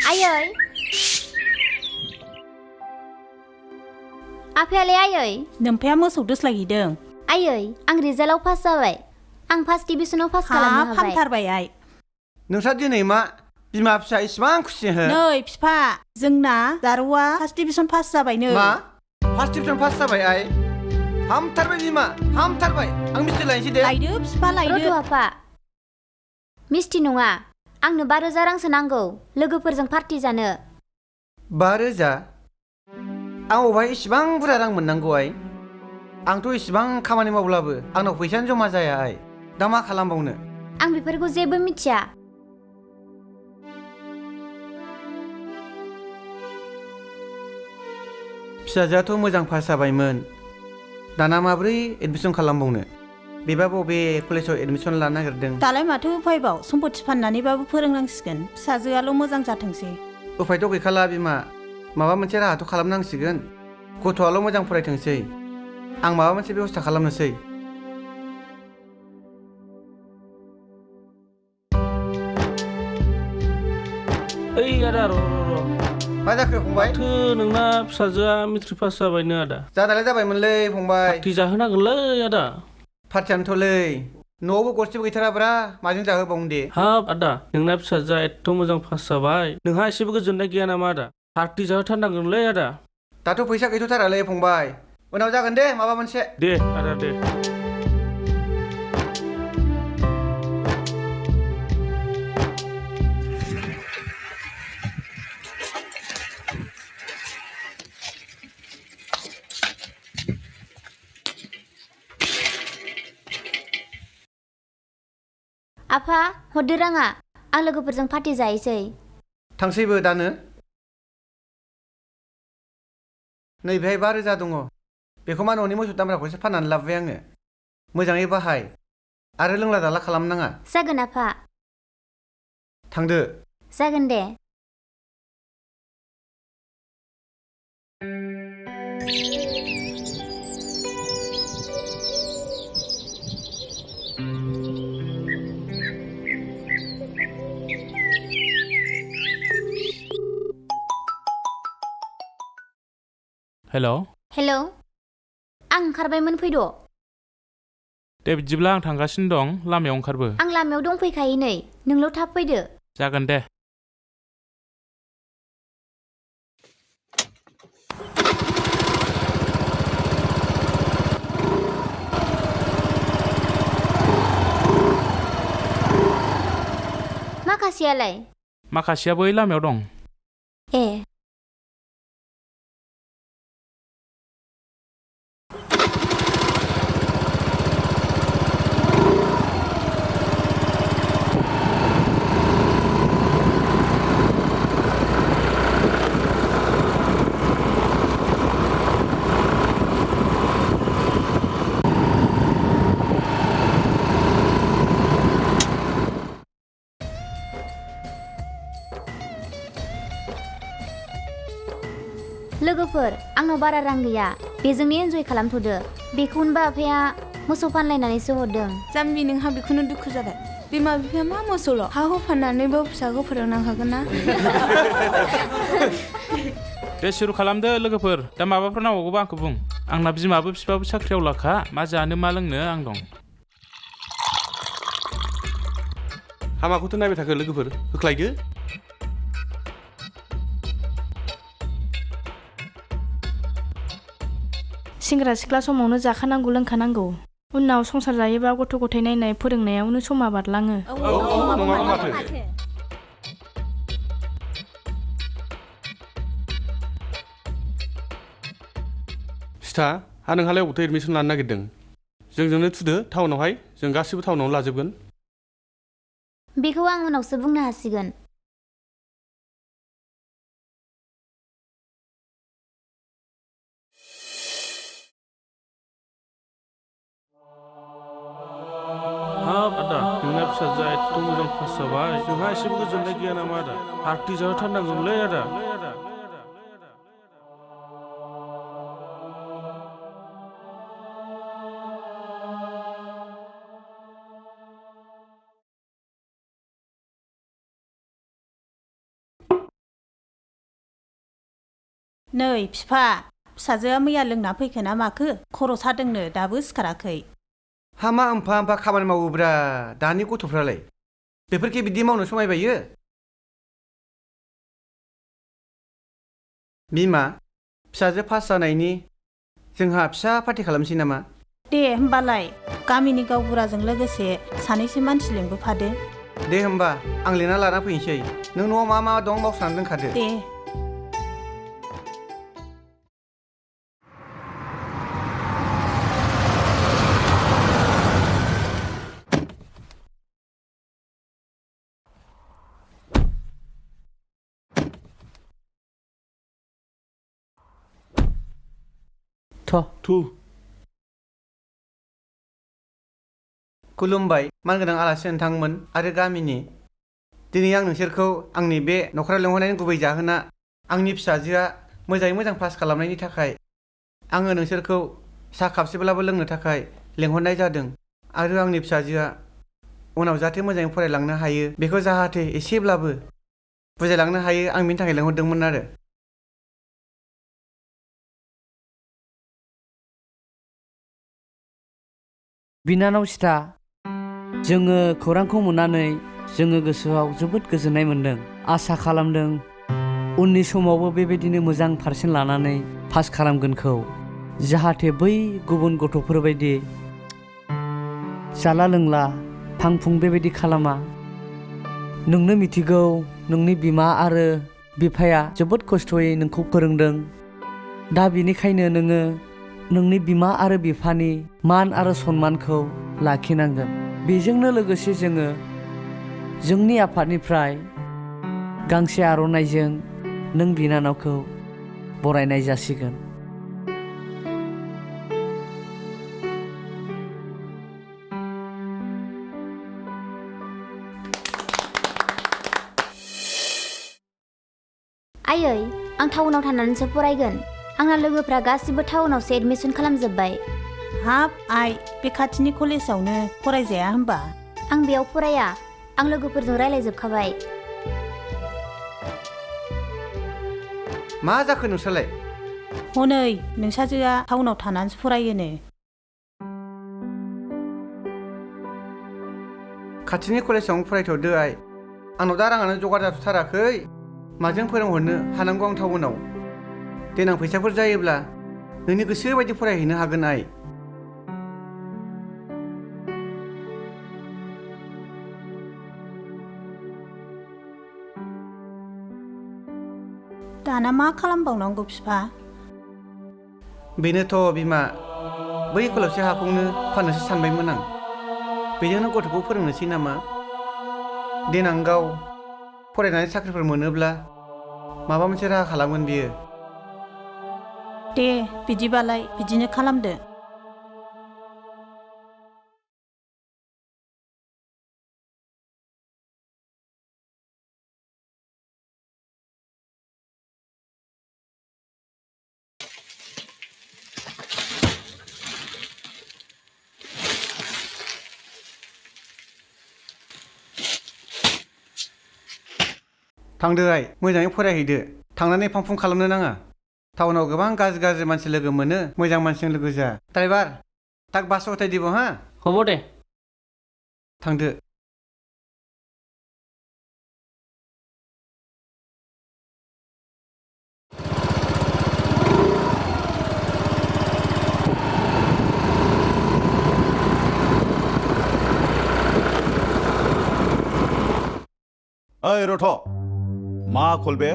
Ayoy. Apaयालाय आयै? नोमफाया मोसौ दोस्लायहैदों। आयै, आं रिजाल्टआव पास जाबाय। आं फार्स्ट डिभिजनाव पास खालामनो हाबाय। हामथारबाय आइ। नोंस्रा दिनै मा बिमा फिसा इसिबां खुसि हो? नै फिफा, जोंना जारौआ फार्स्ट डिभिजन पास जाबायनो। मा? फार्स्ट डिभिजन पास जाबाय आइ? हामथारबाय बिमा, हामथारबाय। आं मिस्थि लायनोसै दे। लायदो फिफा लायदो। रथ' आफा। मिस्थि नङा। आंनो 5,000 रांसो नांगौ लोगोफोरजों पार्टि जानो। 5,000? आं अबहाय इसिबां बुरजा रां मोननांगौ आइ? आंथ' इसिबां खामानि मावब्लाबो आंनाव फैसायानो जमा जाया आइ। दा मा खालामबावनो? आं बेफोरखौ जेबो मिथिया। फिसाजोआथ' मोजां पास जाबायमोन। दाना माब्रै एडमिसन खालामबावनो? बेबा बबे कलेजाव एडमिसन लानो नागिरदों? दालाय माथो उफायबाव, सम्पति फाननानैबाबो फोरोंनांसिगोन। फिसाजोआल' मोजां जाथोंसै। उफायथ' गैखाला बिमा। माबा मोनसे राहाथ' खालामनांसिगोन। गथ'आल' मोजां फरायथोंसै। आं माबा मोनसे बेबस्था खालामनोसै। ओइ आदा र'। मा जाखो फंबाय? माथो नोंना फिसाजोआ मेट्रिक पास जाबायनो आदा। जानायालाय जाबायमोनलै फंबाय। पार्टि जाहोनांगोनलै आदा। पार्टियानोथ'लै। न'आवबो गरसेबो गैथाराब्रा, माजों जाहोबावनो दे? हाब आदा, नोंना फिसाजोआ एथ' मोजां पास जाबाय, नोंहा एसेबो गोजोननाय गैया नामा आदा? पार्टि जाहोथारनांगोनलै आदा। दाथ' फैसा गैथ'थारालै फंबाय। उनाव जागोन दे माबा मोनसे। दे आदा दे। आफा, हरदो राङा। आं लोगोफोरजों पार्टि जाहैसै। थांसैबो दानो? नैबेहाय 5,000 दङ। बेखौ मा न'नि मोसौ दामब्राखौसो फाननानै लाबोबाय आङो। मोजाङै बाहाय आरो लोंला जाला खालामनाङा। जागोन आफा। थांदो। जागोन दे। हेल'। हेलौ। आं ओंखारबायमोन, फैद'। दे बिदिब्ला आं थांगासिनो दं, लामायाव ओंखारबो। आं लामायाव दंफैखायो नै, नोंल' थाब फैदो। जागोन दे। माखासेयालाय? माखासेया बै लामायाव दं। ए। लोगोफोर, आंनाव बारा रां गैया। बेजोंनो एन्जय खालामथ'दो। बेखौ होनबा आफाया मोसौ फानलायनानैसो हरदों। जाम्बि, नोंहा बेखौनो दुखु जाबाय। बिमा बिफाया मा मोसौल', हा हु फाननानैबो फिसाखौ फोरोंनांखागोन ना। दे सुरु खालामदो लोगोफोर। दा माबाफोर नांबावगौबा आंखौ बुं। आंना बिमाबो बिफाबो साख्रिआवलाखा, मा जानो मा लोंनो आं दं। हामाखौथ' नायबाय थाखो लोगोफोर, होख्लायदो। सेंग्रा सिख्ला समावनो जाखानांगौ लोंखानांगौ। उनाव संसार जायोबा गथ' गथाय नायनाय फोरोंनायावनो समा बारलाङो। नङाबा माथो। सिथा, हा नोंहालाय अबावथो एडमिसन लानो नागिरदों? जोंजोंनो थुदो टाउनावहाय, जों गासिबो टाउनावनो लाजोबगोन। बेखौ आं उनावसो बुंनो हासिगोन। हाब आदा, नोंना फिसाजोआ एथ' मोजां पास जाबाय, नोंहा एसेबो गोजोननाय गैया नामा आदा? पार्टि जाहोथारनांगोनलै आदा। नै बिफा फिसाजोआ मैया लोंना फैखोना माखो खर' सादोंनो दाबो सिखाराखै हामा आमफा आमफा खामानि मावोब्रा दानि गथ'फ्रालाय बेफोरखि बिदि मावनो समायबायो बिमा फिसाजो पास जानायनि जोंहा फिसा पार्टि खालामसै नामा दे होमबालाय गामिनि गावबुराजों लोगोसे सानैसो मानसि लिंबोफादो दे होमबा आं लिरना लाना फैनोसै नों न'आव मा मा दं मावस्रांना दोनखादो दे थु खुलुमबाय मानगोनां आलासि नोंथांमोन आरो गामिनि दिनै आं नोंसोरखौ आंनि बे न'खराव लेंहरनायनि गुबै जाहोना आंनि फिसाजोआ मोजाङै मोजां पास खालामनायनि थाखाय आङो नोंसोरखौ साहा कापसेब्लाबो लोंनो थाखाय लेंहरनाय जादों आरो आंनि फिसाजोआ उनाव जाहाथे मोजाङै फरायलांनो हायो बेखौ जाहाथे एसेब्लाबो बुजायलांनो हायो आं बेनि थाखाय लेंहरदोंमोन आरो बिनानाव सिथा जोङो खौरांखौ मोननानै जोङो गोसोआव जोबोद गोजोननाय मोन्दों आसा खालामदों उननि समावबो बेबायदिनो मोजां पारसेन्ट लानानै पास खालामगोनखौ जाहाथे बै गुबुन गथ'फोरबायदि जाला लोंला फां फुं बेबायदि खालामा नोंनो मिथिगौ नोंनि बिमा आरो बिफाया जोबोद खस्थ'यै नोंखौ फोरोंदों दा बेनिखायनो नोङो नोंनि बिमा आरो बिफानि मान आरो सन्मानखौ लाखिनांगोन बेजोंनो लोगोसे जोङो जोंनि आफादनिफ्राय गांसे आर'नाइजों नों बिनानावखौ बरायनाय जासिगोन आयै आं टाउनाव थानानैसो फरायगोन आंना लोगोफ्रा गासिबो टाउनावसो एडमिसन खालामजोब्बाय हाब आइ बे खाथिनि कलेजावनो फरायजाया होमबा आं बेयाव फराया आं लोगोफोरजों रायलायजोबखाबाय मा जाखो नोंसोरलाय हनै नोंसाजोआ टाउनाव थानानैसो फरायोनो खाथिनि कलेजावनो फरायथ'दो आइ आंनाव दा राङानो जगार जाथ'थाराखै माजों फोरोंहरनो हानांगौ आं टाउनाव देनां फैसाफोर जायोब्ला नोंनि गोसो बायदि फरायहैनो हागोन आइ दाना मा खालामबावनांगौ बिफा बेनोथ' बिमा बै खलबसे हाखौनो फाननोसो सानबायमोन आं बेजोंनो गथ'खौ फोरोंनोसै नामा देनां गाव फरायनानै साख्रिफोर मोनोब्ला माबा मोनसे राहा खालामगोन बियो दे बिदिबालाय बिदिनो खालामदो थांदो आइ मोजाङै फरायहैदो थांनानै फां फुं खालामनो नाङा टाउनाव गोबां गाज्रि गाज्रि मानसि लोगो मोनो मोजां मानसिजों लोगो जा ड्राइभार ताक बास उठाय দিব हा হ'ব दे थांदो ओइ रथ' मा कल बे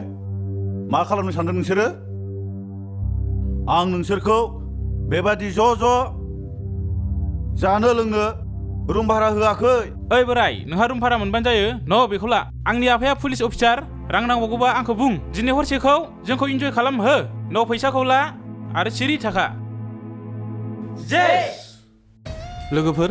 मा खालामनो सानदों नोंसोरो आं नोंसोरखौ बेबादि ज' जानो लोंनो रुम भारा होआखै ओइ बोराय नोंहा रुम भारा मोनबानो जायो न' बेखौ ला आंनि आफाया पुलिस अफिसार रां नांबावगौबा आंखौ बुं दिनै हरसेखौ जोंखौ इन्जय खालामहो न' फैसाखौ ला आरो सिरि थाखा लोगोफोर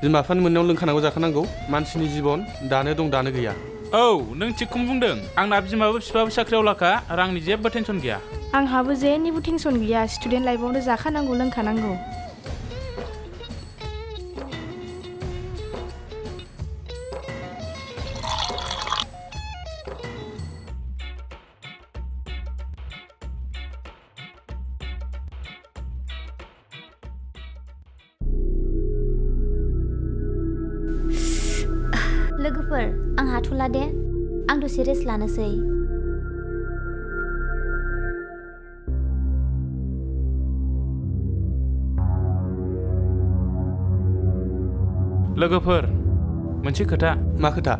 बिमा बिफानि मोननायाव लोंखानांगौ जाखानांगौ मानसिनि जिबन दानो दं दानो गैया औ नों थिगखौनो बुंदों आंना बिमाबो बिफाबो साख्रियावलाखा रांनि जेबो टेनसन गैया आंहाबो जेनिबो टेनसन गैया स्टुडेन्ट लाइफआवनो जाखानांगौ लोंखानांगौ लोगोफोर आं हाथ'ला दे आं दसे रेस्ट लानोसै लोगोफोर मोनसे खोथा मा खोथा?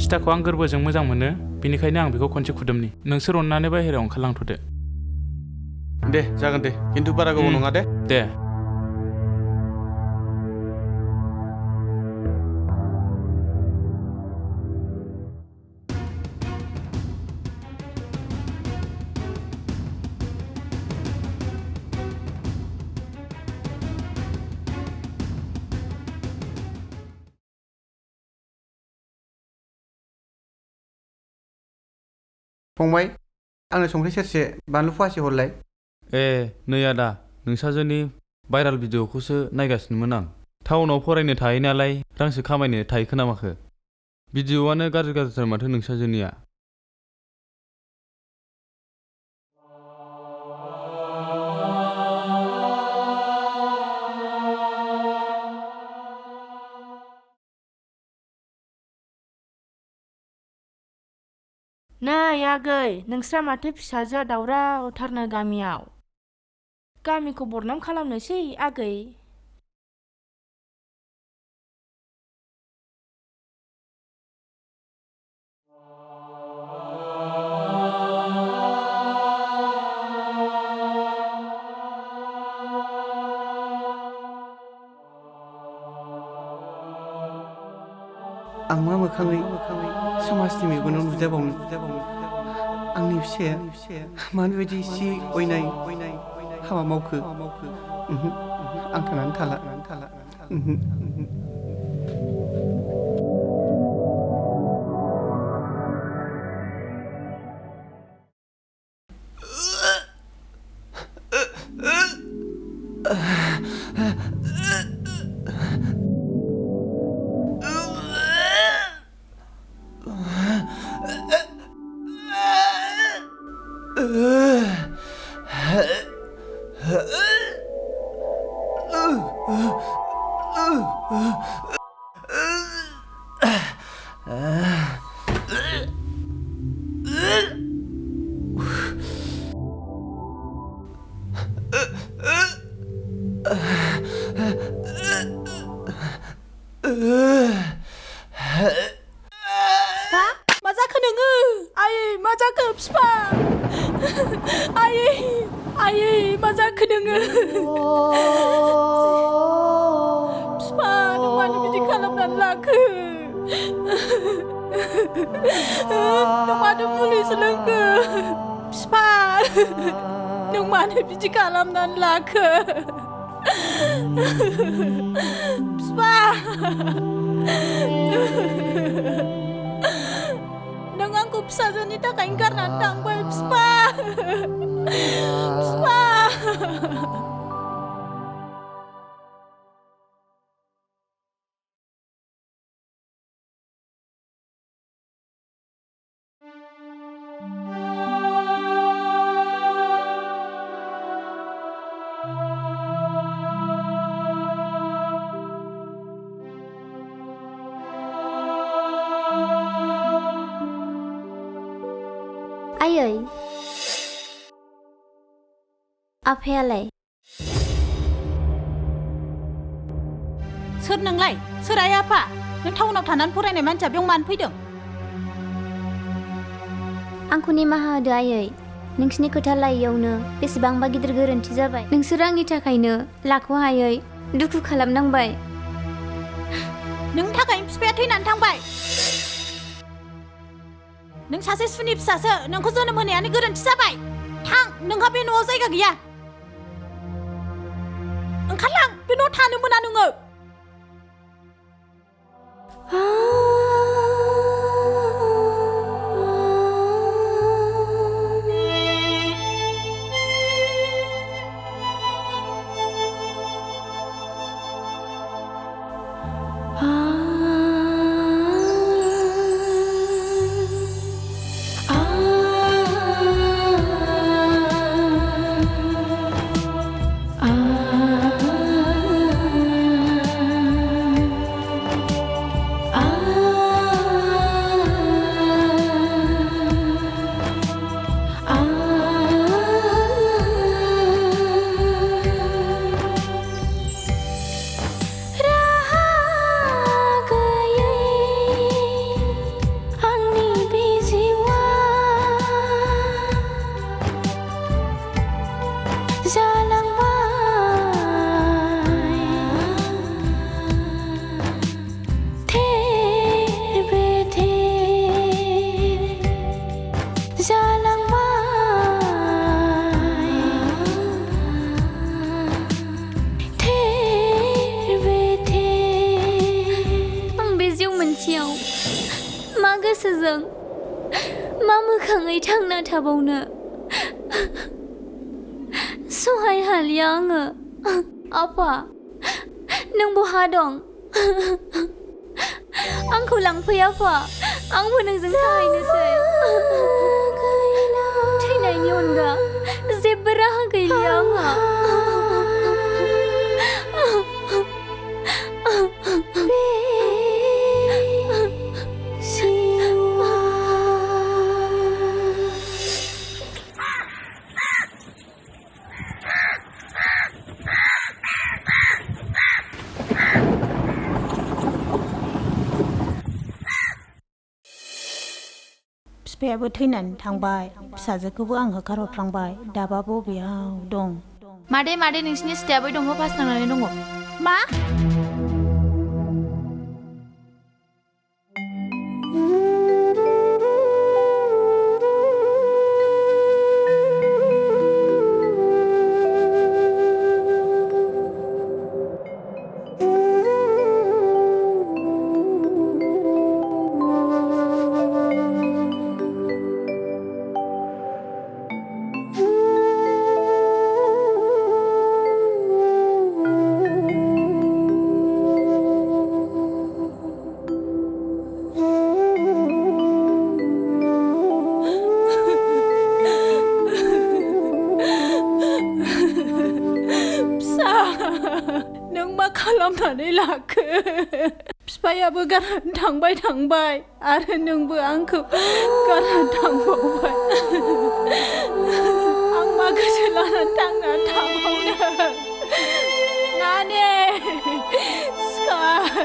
सिथाखौ आं गोरबोजों मोजां मोनो बेनिखायनो आं बेखौ खनसे खुदोमनि नोंसोर अननानै बाहेरायाव ओंखारलांथ'दो दे जागोन दे खिन्थु बारा गोबाव नङा दे दे फंबाय आंनो संख्रि सेरसे बानलु फवासे हरलाय नै आदा नोंसाजोनि भाइराल भिडिअ'खौसो नायगासिनोमोन आं टाउनाव फरायनो थाहै नालाय रांसो खामायनो थाहैखो ना माखो भिडिअ'आनो गाज्रिथार माथो नोंसाजोनिया नै आगै नोंस्रा माथो फिसाजोआ दावरावथारनो गामियाव गामिखौ बरनाम खालामनोसै आगै आं मा मोखाङै समाजनि मेगनाव नुजाबावनो आंनि फिसाया मानो बेबायदि एसे अयनाय हाबा मावखो आं थांनानै थाला मा जाखो नोङो आयै मा जाखो फिफा आयै मा जाखो नोङो फिफा नों मानो बिदि खालामनानै लाखो नों मानो मुलिसो लोंखो फिफा नों मानो बिदि खालामनानै लाखो फिफा नों आंखौ फिसाजोनि थाखाय गारनानै थांबाय फिफा आयै आफायालाय सोर नोंलाय सोर आइ आफा नों टाउनाव थानानै फरायनाय मानसिया बेयाव मानो फैदों आंखौ निमाहा होदो आयै नोंसिनि खोथा लायैयावनो बेसेबांबा गिदिर गोरोन्थि जाबाय नोंसोर आंनि थाखायनो लाख'हायै दुखु खालामनांबाय नोंनि थाखाय बिफाया थैनानै थांबाय नों सासे सुनि फिसासो नोंखौ जोनोम होनायानो गोरोन्थि जाबाय थां नोंहा बे न'आव जायगा गैया ओंखारलां बे न'आव थानो मोना नोङो गोसोजों मा मोखाङै थांना थाबावनो सहाय हालिया आङो आफा नों बहा दं आंखौ लांफै आफा आंबो नोंजों थाहैनोसै थैनायनि अनगा जेबो राहा गैलिया आंहा बिफायाबो थैनानै थांबाय फिसाजोखौबो आं होखारहरफ्लांबाय दाबा बबेयाव दं मादै नोंसिनि सिथाया बै दंफां फास नांनानै दङ मा खालामनानै लाखो बिफायाबो गारनानै थांबाय आरो नोंबो आंखौ गारनानै थांबावबाय आं मा गोसो लानानै थांनानै थाबावनो नानि सिखार